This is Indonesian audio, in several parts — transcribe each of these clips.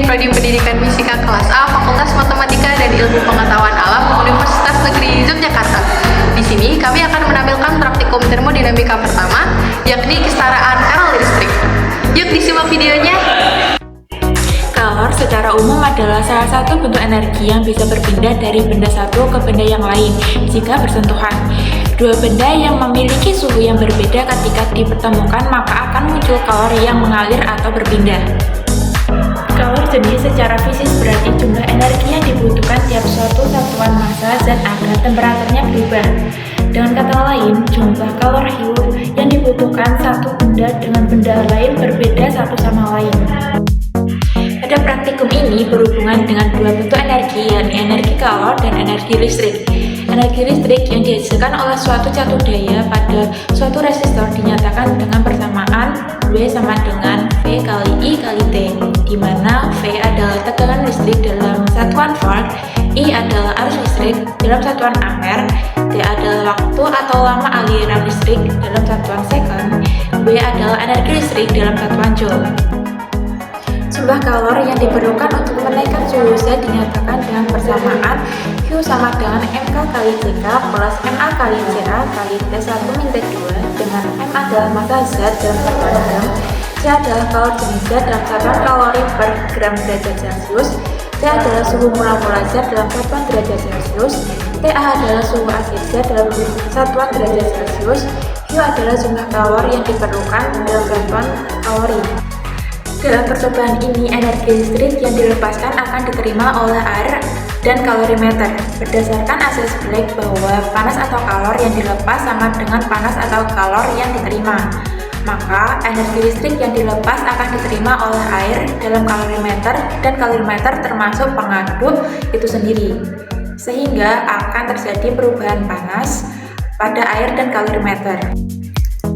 Prodi Pendidikan Fisika kelas A, Fakultas Matematika dan Ilmu Pengetahuan Alam, Universitas Negeri Yogyakarta. Di sini kami akan menampilkan praktikum termodinamika pertama, yakni kesetaraan kalori listrik. Yuk disimak videonya. Kalor secara umum adalah salah satu bentuk energi yang bisa berpindah dari benda satu ke benda yang lain jika bersentuhan. Dua benda yang memiliki suhu yang berbeda ketika dipertemukan maka akan muncul kalor yang mengalir atau berpindah. Kalor jenis secara fisik berarti jumlah energi yang dibutuhkan tiap suatu satuan massa zat agar temperaturnya berubah. Dengan kata lain, jumlah kalor yang dibutuhkan satu benda dengan benda lain berbeda satu sama lain. Pada praktikum ini berhubungan dengan dua bentuk energi, yakni energi kalor dan energi listrik. Energi listrik yang dihasilkan oleh suatu catur daya pada suatu resistor dinyatakan dengan persamaan W sama dengan V kali I kali T, di mana V adalah tegangan listrik dalam satuan volt, I adalah arus listrik dalam satuan ampere, T adalah waktu atau lama aliran listrik dalam satuan second, W adalah energi listrik dalam satuan joule. Jumlah kalor yang diperlukan untuk menaikkan suhu Z dinyatakan dengan persamaan Q sama dengan MK kali CK plus MA kali CA kali T1 min T2, dengan M adalah massa Z dalam satuan gram, C adalah kalor jenis Z dalam satuan kalori per gram derajat Celcius, T adalah suhu mula-mula Z dalam satuan derajat Celcius, TA adalah suhu akhir Z dalam satuan derajat Celcius, Q adalah jumlah kalor yang diperlukan dalam satuan kalori. Dalam percobaan ini, energi listrik yang dilepaskan akan diterima oleh air dan kalorimeter. Berdasarkan hasil sebelik bahwa panas atau kalor yang dilepas sama dengan panas atau kalor yang diterima, maka energi listrik yang dilepas akan diterima oleh air dalam kalorimeter dan kalorimeter termasuk pengaduk itu sendiri, sehingga akan terjadi perubahan panas pada air dan kalorimeter.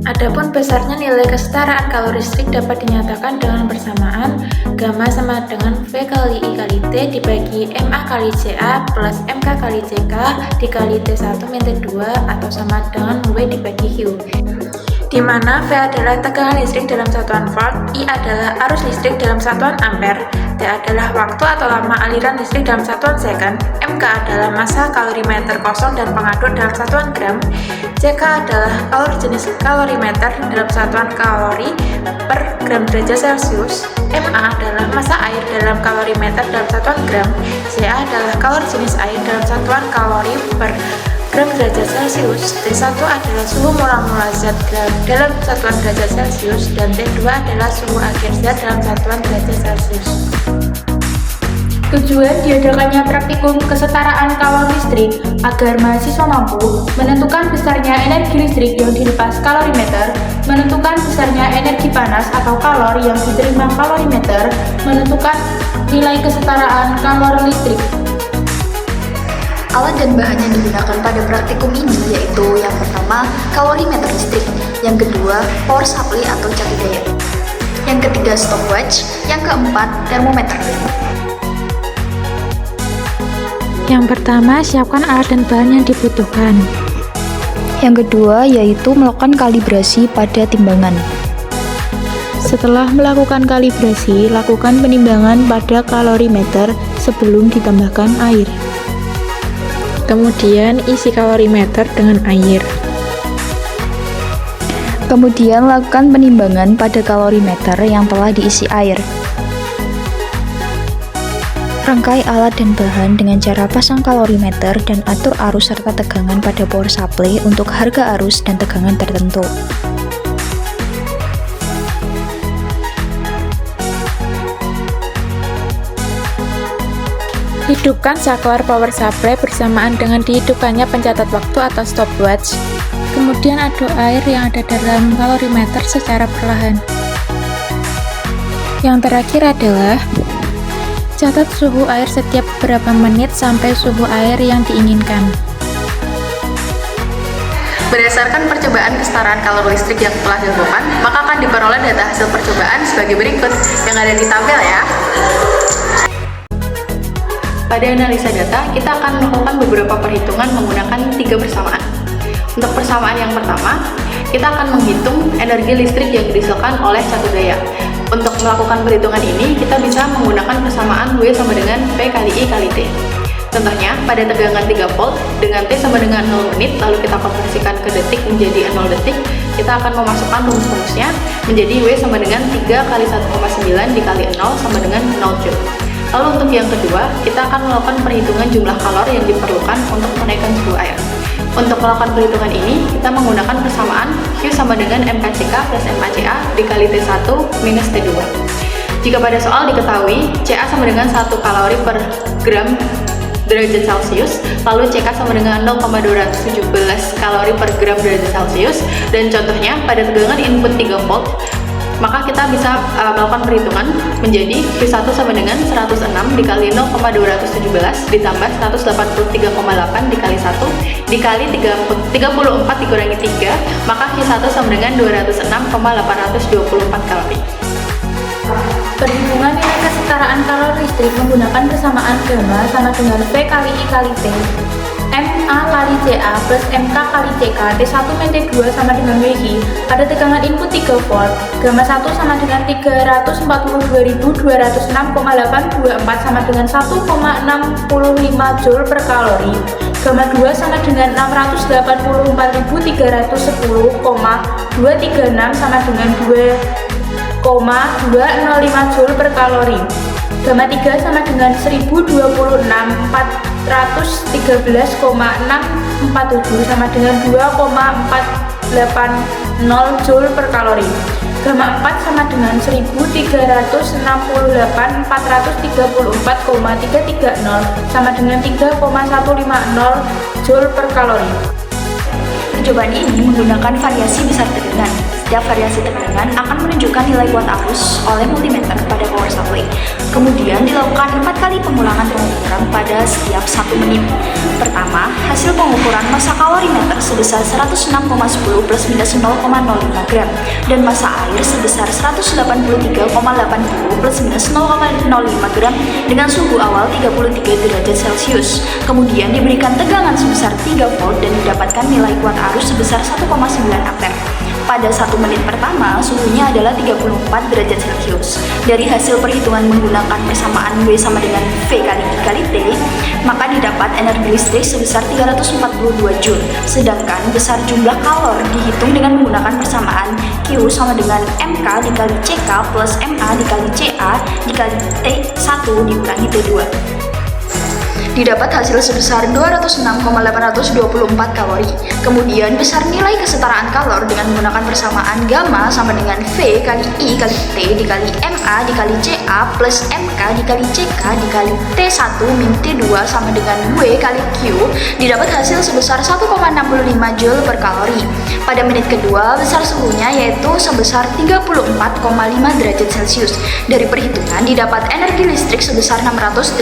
Adapun besarnya nilai kesetaraan kalori listrik dapat dinyatakan dengan persamaan gamma sama dengan V kali I kali T dibagi MA kali CA plus MK kali CK dikali T1 min T2 atau sama dengan W dibagi Q, di mana V adalah tegangan listrik dalam satuan volt, I adalah arus listrik dalam satuan ampere, T adalah waktu atau lama aliran listrik dalam satuan second, MK adalah massa kalorimeter kosong dan pengaduk dalam satuan gram, CK adalah kalor jenis kalorimeter dalam satuan kalori per gram derajat Celcius, MA adalah massa air dalam kalorimeter dalam satuan gram, CA adalah kalor jenis air dalam satuan kalori per gram derajat Celcius, T1 adalah suhu mula-mula Z dalam satuan derajat Celcius, dan T2 adalah suhu akhir Z dalam satuan derajat Celcius. Tujuan diadakannya praktikum kesetaraan kalor listrik agar mahasiswa mampu menentukan besarnya energi listrik yang dilepas kalorimeter, menentukan besarnya energi panas atau kalor yang diterima kalorimeter, menentukan nilai kesetaraan kalor listrik. Alat dan bahan yang digunakan pada praktikum ini yaitu yang pertama, kalorimeter listrik, yang kedua, power supply atau catur daya, yang ketiga, stopwatch, yang keempat, termometer. Yang pertama, siapkan alat dan bahan yang dibutuhkan. Yang kedua, yaitu melakukan kalibrasi pada timbangan. Setelah melakukan kalibrasi, lakukan penimbangan pada kalorimeter sebelum ditambahkan air. Kemudian, isi kalorimeter dengan air. Kemudian, lakukan penimbangan pada kalorimeter yang telah diisi air. Rangkai alat dan bahan dengan cara pasang kalorimeter dan atur arus serta tegangan pada power supply untuk harga arus dan tegangan tertentu. Hidupkan saklar power supply bersamaan dengan dihidupkannya pencatat waktu atau stopwatch. Kemudian aduk air yang ada dalam kalorimeter secara perlahan. Yang terakhir adalah catat suhu air setiap beberapa menit sampai suhu air yang diinginkan. Berdasarkan percobaan kesetaraan kalori listrik yang telah dilakukan, maka akan diperoleh data hasil percobaan sebagai berikut yang ada di tabel ya. Pada analisa data, kita akan melakukan beberapa perhitungan menggunakan 3 persamaan. Untuk persamaan yang pertama, kita akan menghitung energi listrik yang dihasilkan oleh catur daya. Untuk melakukan perhitungan ini, kita bisa menggunakan persamaan W sama dengan P kali I kali T. Contohnya, pada tegangan 3 volt dengan T sama dengan 0 menit, lalu kita konversikan ke detik menjadi 0 detik, kita akan memasukkan rumus-rumusnya menjadi W sama dengan 3 kali 1,9 dikali 0 sama dengan 0 Joule. Lalu untuk yang kedua, kita akan melakukan perhitungan jumlah kalori yang diperlukan untuk menaikkan suhu air. Untuk melakukan perhitungan ini, kita menggunakan persamaan Q sama dengan MKCK plus MACA dikali T1 minus T2. Jika pada soal diketahui, CA sama dengan 1 kalori per gram derajat Celcius, lalu CK sama dengan 0,217 kalori per gram derajat Celcius, dan contohnya pada tegangan input 3 volt, maka kita bisa melakukan perhitungan menjadi Q1 sama dengan 106 dikali 0,217 ditambah 183,8 dikali 1 dikali 34 dikurangi 3, maka Q1 sama dengan 206,824 kalori. Perhitungan nilai kesetaraan kalori listrik menggunakan persamaan gamma sama dengan V kali I kali T, MA kali CA plus MK kali CK, T1 min T2 sama dengan WI pada tegangan input 3 volt, gamma 1 sama dengan 342.206,824 sama dengan 1,65 Joule per kalori, gamma 2 sama dengan 684.310,236 sama dengan 2,205 Joule per kalori, gamma 3 sama dengan 1026.413,647 sama dengan 2,480 Joule per kalori, gamma 4 sama dengan 1368.434,330 sama dengan 3,150 Joule per kalori. Percobaan ini menggunakan variasi besar tegangan. Setiap variasi tegangan akan menunjukkan nilai watt arus oleh multimeter pada power supply. Kemudian dilakukan 4 kali pengulangan pengukuran pada setiap 1 menit. Pertama, hasil pengukuran massa kalorimeter sebesar 106,10 plus minus 0,05 gram dan massa air sebesar 183,80 plus minus 0,05 gram dengan suhu awal 33 derajat Celcius. Kemudian diberikan tegangan sebesar 3 volt dan didapatkan nilai watt arus sebesar 1,9 ampere. Pada 1 menit pertama, suhunya adalah 34 derajat Celcius. Dari hasil perhitungan menggunakan persamaan W sama dengan V kali I kali T, maka didapat energi listrik sebesar 342 Joule. Sedangkan besar jumlah kalor dihitung dengan menggunakan persamaan Q sama dengan MK dikali CK plus MA dikali CA dikali T1 dikurangi T2. Didapat hasil sebesar 206,824 kalori. Kemudian besar nilai kesetaraan kalor dengan menggunakan persamaan gamma sama dengan V kali I kali T dikali MA dikali CA plus MK dikali CK dikali T1 min T2 sama dengan W kali Q, didapat hasil sebesar 1,65 Joule per kalori. Pada menit kedua, besar suhunya yaitu sebesar 34,5 derajat Celcius. Dari perhitungan didapat energi listrik sebesar 684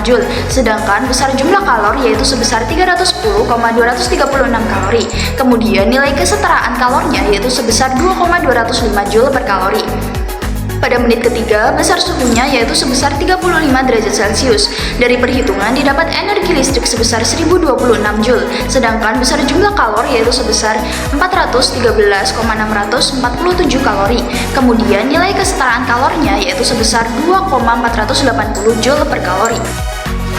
Joule. Sedangkan besar jumlah kalor yaitu sebesar 310,236 kalori. Kemudian nilai kesetaraan kalornya yaitu sebesar 2,205 Joule per kalori. Pada menit ketiga, besar suhunya yaitu sebesar 35 derajat Celcius. Dari perhitungan didapat energi listrik sebesar 1026 Joule, sedangkan besar jumlah kalor yaitu sebesar 413,647 kalori. Kemudian nilai kesetaraan kalornya yaitu sebesar 2,480 Joule per kalori.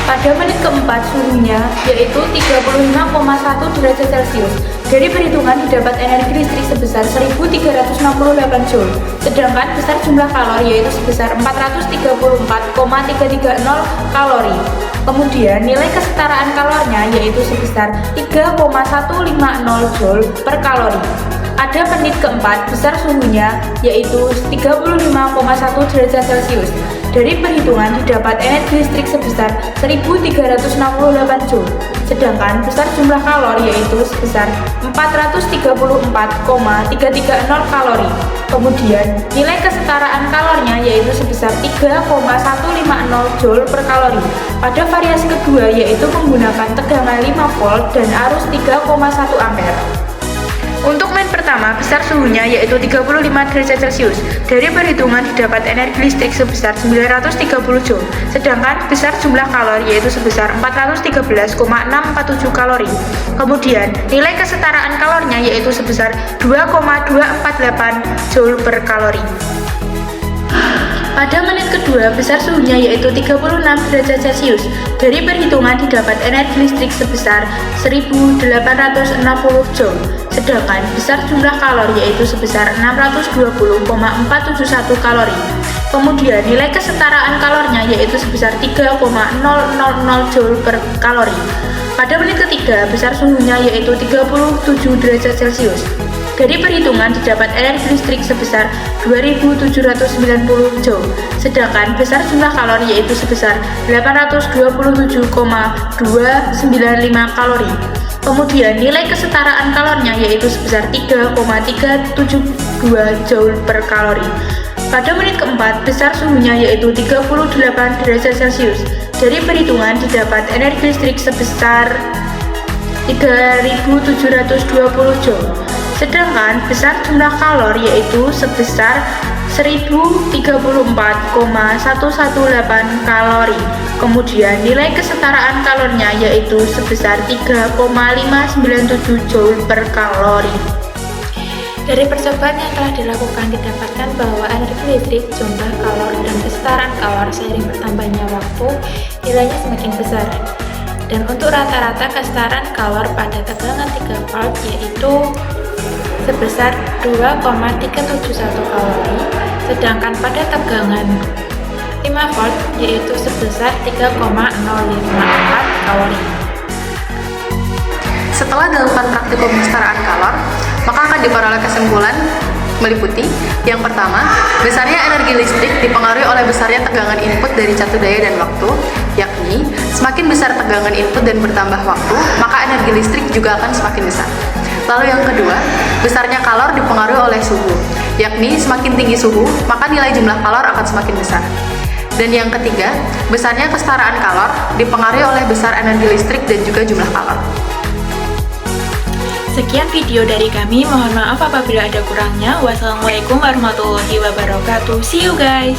Pada menit keempat, suhunya yaitu 35,1 derajat Celcius. Dari perhitungan didapat energi listrik sebesar 1368 Joule, sedangkan besar jumlah kalori yaitu sebesar 434,330 kalori. Kemudian nilai kesetaraan kalornya yaitu sebesar 3,150 Joule per kalori. Pada menit keempat, besar suhunya yaitu 35,1 derajat Celcius. Dari perhitungan didapat energi listrik sebesar 1368 Joule, sedangkan besar jumlah kalori yaitu sebesar 434,330 kalori. Kemudian nilai kesetaraan kalornya yaitu sebesar 3,150 Joule per kalori. Pada variasi kedua yaitu menggunakan tegangan 5 volt dan arus 3,1 ampere. Untuk menit pertama, besar suhunya yaitu 35 derajat Celcius. Dari perhitungan didapat energi listrik sebesar 930 Joule, sedangkan besar jumlah kalori yaitu sebesar 413,647 kalori. Kemudian, nilai kesetaraan kalornya yaitu sebesar 2,248 Joule per kalori. Pada menit kedua, besar suhunya yaitu 36 derajat Celcius. Dari perhitungan didapat energi listrik sebesar 1860 Joule. Sedangkan besar jumlah kalori yaitu sebesar 620,471 kalori. Kemudian nilai kesetaraan kalornya yaitu sebesar 3,000 Joule per kalori. Pada menit ketiga, besar suhunya yaitu 37 derajat Celcius. Dari perhitungan didapat energi listrik sebesar 2790 Joule, sedangkan besar jumlah kalori yaitu sebesar 827,295 kalori. Kemudian nilai kesetaraan kalornya yaitu sebesar 3,372 Joule per kalori. Pada menit keempat, besar suhunya yaitu 38 derajat Celcius. Dari perhitungan didapat energi listrik sebesar 3720 Joule. Sedangkan besar jumlah kalori yaitu sebesar 1034,118 kalori. Kemudian nilai kesetaraan kalornya yaitu sebesar 3,597 Joule per kalori. Dari percobaan yang telah dilakukan didapatkan bahwa energi listrik, jumlah kalor, dan kesetaraan kalor seiring bertambahnya waktu nilainya semakin besar. Dan untuk rata-rata kesetaraan kalor pada tegangan 3 volt yaitu sebesar 2,371 kalori, sedangkan pada tegangan 5 volt yaitu sebesar 3,054 kalori. Setelah dilakukan praktikum kesetaraan kalor, maka akan diperoleh kesimpulan meliputi yang pertama, besarnya energi listrik dipengaruhi oleh besarnya tegangan input dari catu daya dan waktu, yakni semakin besar tegangan input dan bertambah waktu, maka energi listrik juga akan semakin besar. Lalu yang kedua, besarnya kalor dipengaruhi oleh suhu, yakni semakin tinggi suhu, maka nilai jumlah kalor akan semakin besar. Dan yang ketiga, besarnya kesetaraan kalor dipengaruhi oleh besar energi listrik dan juga jumlah kalor. Sekian video dari kami, mohon maaf apabila ada kurangnya. Wassalamualaikum warahmatullahi wabarakatuh. See you guys!